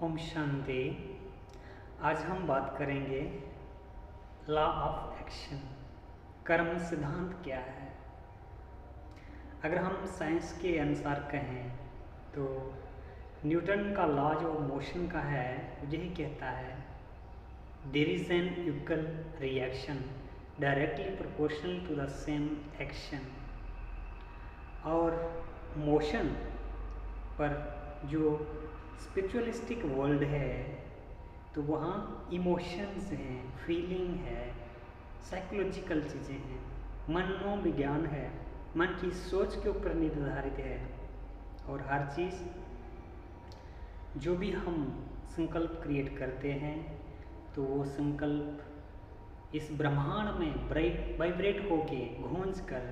ओम शांति। आज हम बात करेंगे लॉ ऑफ एक्शन, कर्म सिद्धांत क्या है। अगर हम साइंस के अनुसार कहें तो न्यूटन का लॉ जो मोशन का है यही कहता है there is an equal reaction directly proportional to the same action. और मोशन पर जो स्पिरिचुअलिस्टिक वर्ल्ड है तो वहाँ इमोशंस हैं, फीलिंग है, साइकोलॉजिकल चीज़ें हैं, मनोविज्ञान है, मन की सोच के ऊपर निर्धारित है। और हर चीज़ जो भी हम संकल्प क्रिएट करते हैं तो वो संकल्प इस ब्रह्मांड में वाइब्रेट होके गूंज कर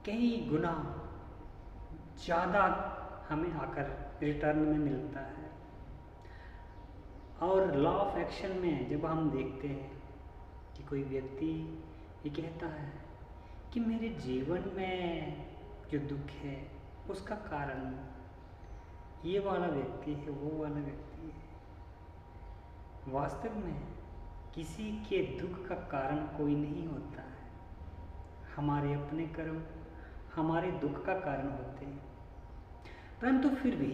कई गुना ज़्यादा हमें आकर रिटर्न में मिलता है। और लॉ ऑफ एक्शन में जब हम देखते हैं कि कोई व्यक्ति ये कहता है कि मेरे जीवन में जो दुख है उसका कारण ये वाला व्यक्ति है, वो वाला व्यक्ति है। वास्तव में किसी के दुख का कारण कोई नहीं होता है, हमारे अपने कर्म हमारे दुख का कारण होते हैं। परंतु फिर भी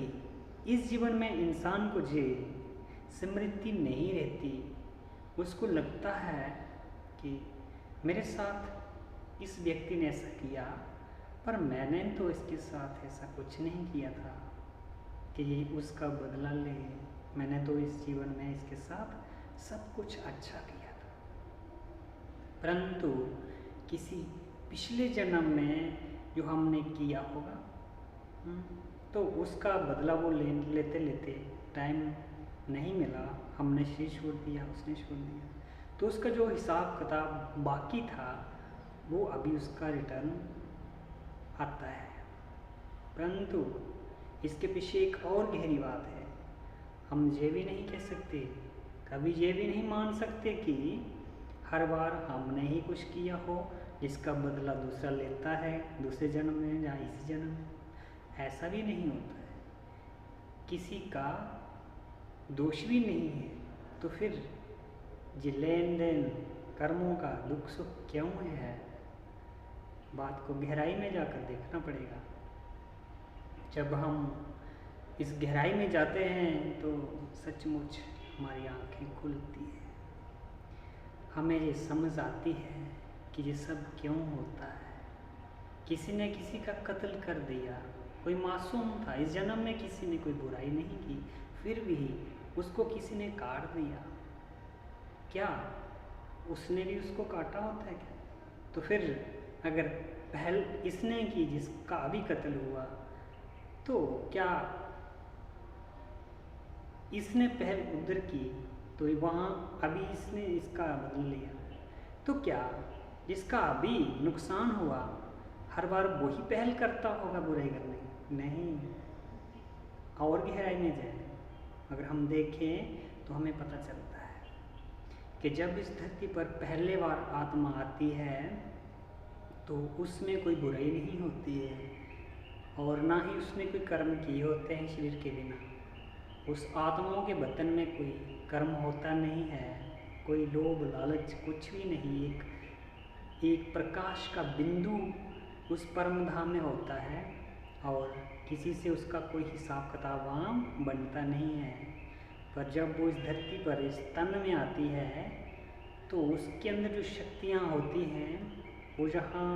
इस जीवन में इंसान को जो स्मृति नहीं रहती, उसको लगता है कि मेरे साथ इस व्यक्ति ने ऐसा किया पर मैंने तो इसके साथ ऐसा कुछ नहीं किया था कि ये उसका बदला ले। मैंने तो इस जीवन में इसके साथ सब कुछ अच्छा किया था, परंतु किसी पिछले जन्म में जो हमने किया होगा तो उसका बदला वो लेते लेते टाइम नहीं मिला, हमने शरीर छोड़ दिया, उसने छोड़ दिया, तो उसका जो हिसाब किताब बाकी था वो अभी उसका रिटर्न आता है। परंतु इसके पीछे एक और गहरी बात है। हम ये भी नहीं कह सकते, कभी ये भी नहीं मान सकते कि हर बार हमने ही कुछ किया हो जिसका बदला दूसरा लेता है दूसरे जन्म में या इसी जन्म में। ऐसा भी नहीं होता है, किसी का दोष भी नहीं है, तो फिर ये लेन देन कर्मों का दुख सुख क्यों है? बात को गहराई में जाकर देखना पड़ेगा। जब हम इस गहराई में जाते हैं तो सचमुच हमारी आंखें खुलती है, हमें ये समझ आती है कि ये सब क्यों होता है। किसी ने किसी का कत्ल कर दिया, कोई मासूम था, इस जन्म में किसी ने कोई बुराई नहीं की, फिर भी उसको किसी ने काट दिया। क्या उसने भी उसको काटा होता है क्या? तो फिर अगर पहल इसने की जिसका अभी कत्ल हुआ, तो क्या इसने पहल उधर की तो वहाँ अभी इसने इसका बदल लिया, तो क्या जिसका अभी नुकसान हुआ हर बार वही पहल करता होगा बुराई करने? नहीं। और गहराई में जाए अगर हम देखें तो हमें पता चलता है कि जब इस धरती पर पहले बार आत्मा आती है तो उसमें कोई बुराई नहीं होती है और ना ही उसने कोई कर्म किए होते हैं शरीर के बिना। उस आत्माओं के बतन में कोई कर्म होता नहीं है, कोई लोभ लालच कुछ भी नहीं। एक प्रकाश का बिंदु उस परम धाम में होता है और किसी से उसका कोई हिसाब किताब वहाँ बनता नहीं है। पर जब वो इस धरती पर इस तन में आती है तो उसके अंदर जो शक्तियाँ होती हैं वो जहाँ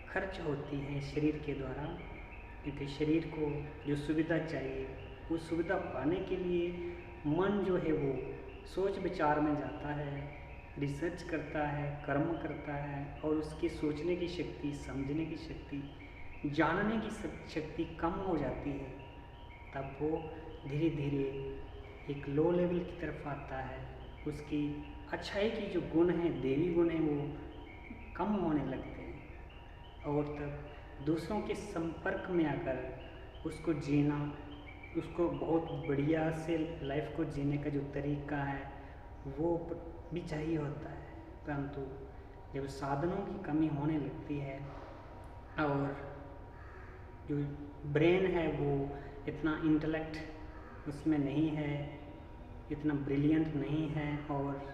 खर्च होती हैं शरीर के द्वारा, क्योंकि शरीर को जो सुविधा चाहिए वो सुविधा पाने के लिए मन जो है वो सोच विचार में जाता है, रिसर्च करता है, कर्म करता है और उसकी सोचने की शक्ति, समझने की शक्ति, जानने की शक्ति कम हो जाती है। तब वो धीरे धीरे एक लो लेवल की तरफ आता है, उसकी अच्छाई की जो गुण हैं, देवी गुण हैं, वो कम होने लगते हैं और तब दूसरों के संपर्क में आकर उसको जीना, उसको बहुत बढ़िया से लाइफ को जीने का जो तरीका है वो भी चाहिए होता है। परंतु जब साधनों की कमी होने लगती है और जो ब्रेन है वो इतना इंटेलेक्ट उसमें नहीं है, इतना ब्रिलियंट नहीं है, और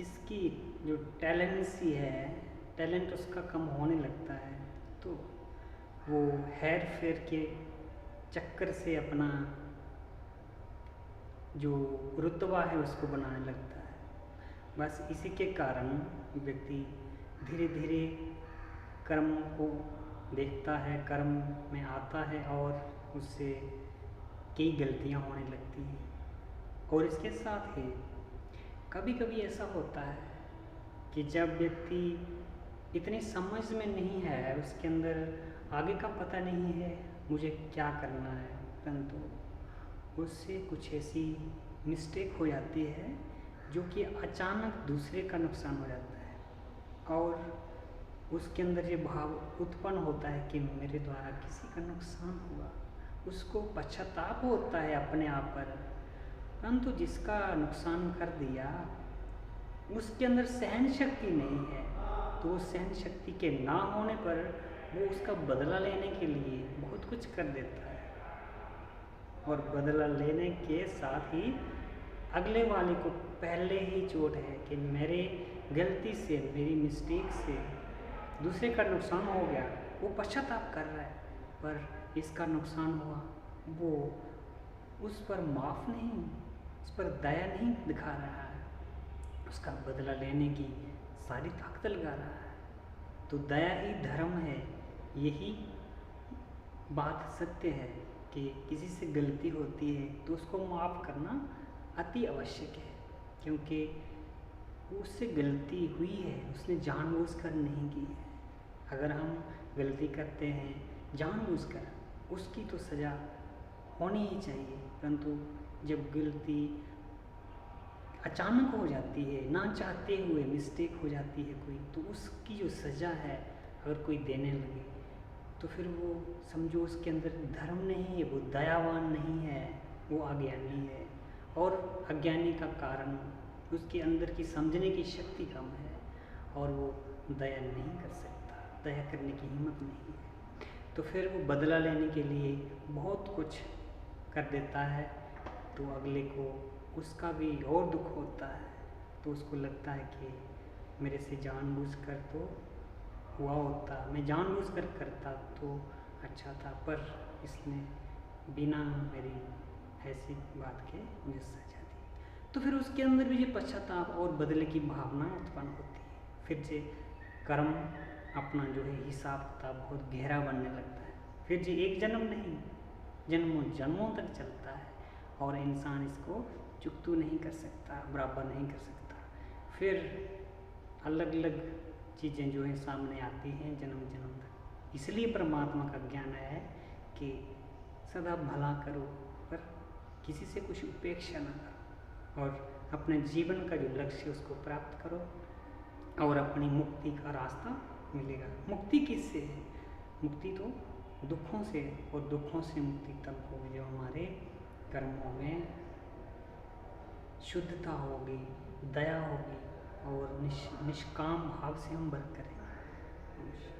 इसकी जो टैलेंसी है, टैलेंट उसका कम होने लगता है, तो वो हेर फेर के चक्कर से अपना जो रुतबा है उसको बनाने लगता है। बस इसी के कारण व्यक्ति धीरे धीरे कर्म को देखता है, कर्म में आता है और उससे कई गलतियां होने लगती हैं। और इसके साथ ही कभी कभी ऐसा होता है कि जब व्यक्ति इतनी समझ में नहीं है, उसके अंदर आगे का पता नहीं है मुझे क्या करना है, परंतु उससे कुछ ऐसी मिस्टेक हो जाती है जो कि अचानक दूसरे का नुकसान हो जाता है, और उसके अंदर ये भाव उत्पन्न होता है कि मेरे द्वारा किसी का नुकसान हुआ। उसको पश्चाताप होता है अपने आप पर, परंतु जिसका नुकसान कर दिया उसके अंदर सहन शक्ति नहीं है, तो उस सहन शक्ति के ना होने पर वो उसका बदला लेने के लिए बहुत कुछ कर देता है, और बदला लेने के साथ ही अगले वाले को पहले ही चोट है कि मेरे गलती से, मेरी मिस्टेक से दूसरे का नुकसान हो गया। वो पश्चाताप कर रहा है, पर इसका नुकसान हुआ, वो उस पर माफ़ नहीं, उस पर दया नहीं दिखा रहा है, उसका बदला लेने की सारी ताकत लगा रहा है। तो दया ही धर्म है। यही बात सत्य है कि किसी से गलती होती है तो उसको माफ़ करना अति आवश्यक है, क्योंकि उससे गलती हुई है, उसने जानबूझकर नहीं की है। अगर हम गलती करते हैं जानबूझकर, उसकी तो सज़ा होनी ही चाहिए, परंतु जब गलती अचानक हो जाती है, ना चाहते हुए मिस्टेक हो जाती है कोई, तो उसकी जो सज़ा है अगर कोई देने लगे तो फिर वो समझो उसके अंदर धर्म नहीं है, वो दयावान नहीं है, वो अज्ञानी है। और अज्ञानी का कारण उसके अंदर की समझने की शक्ति कम है, और वो दया नहीं कर सकता, दया करने की हिम्मत नहीं है। तो फिर वो बदला लेने के लिए बहुत कुछ कर देता है, तो अगले को उसका भी और दुख होता है, तो उसको लगता है कि मेरे से जानबूझकर तो हुआ होता, मैं जानबूझकर करता तो अच्छा था, पर इसने बिना मेरी ऐसी बात के मुझे सजा दी। तो फिर उसके अंदर भी ये पश्चाताप और बदले की भावना उत्पन्न होती है। फिर से कर्म अपना जो है हिसाब किताब बहुत गहरा बनने लगता है। फिर जी एक जन्म नहीं, जन्मों जन्मों तक चलता है, और इंसान इसको चुकतू नहीं कर सकता, बराबर नहीं कर सकता। फिर अलग अलग चीज़ें जो हैं सामने आती हैं जन्म जन्म तक। इसलिए परमात्मा का ज्ञान है कि सदा भला करो, पर किसी से कुछ उपेक्षा न करो, और अपने जीवन का जो लक्ष्य है उसको प्राप्त करो, और अपनी मुक्ति का रास्ता मिलेगा। मुक्ति किससे है? मुक्ति तो दुखों से, और दुखों से मुक्ति तब होगी जब हमारे कर्मों में शुद्धता होगी, दया होगी, और निष्काम भाव से हम वर्क करेंगे।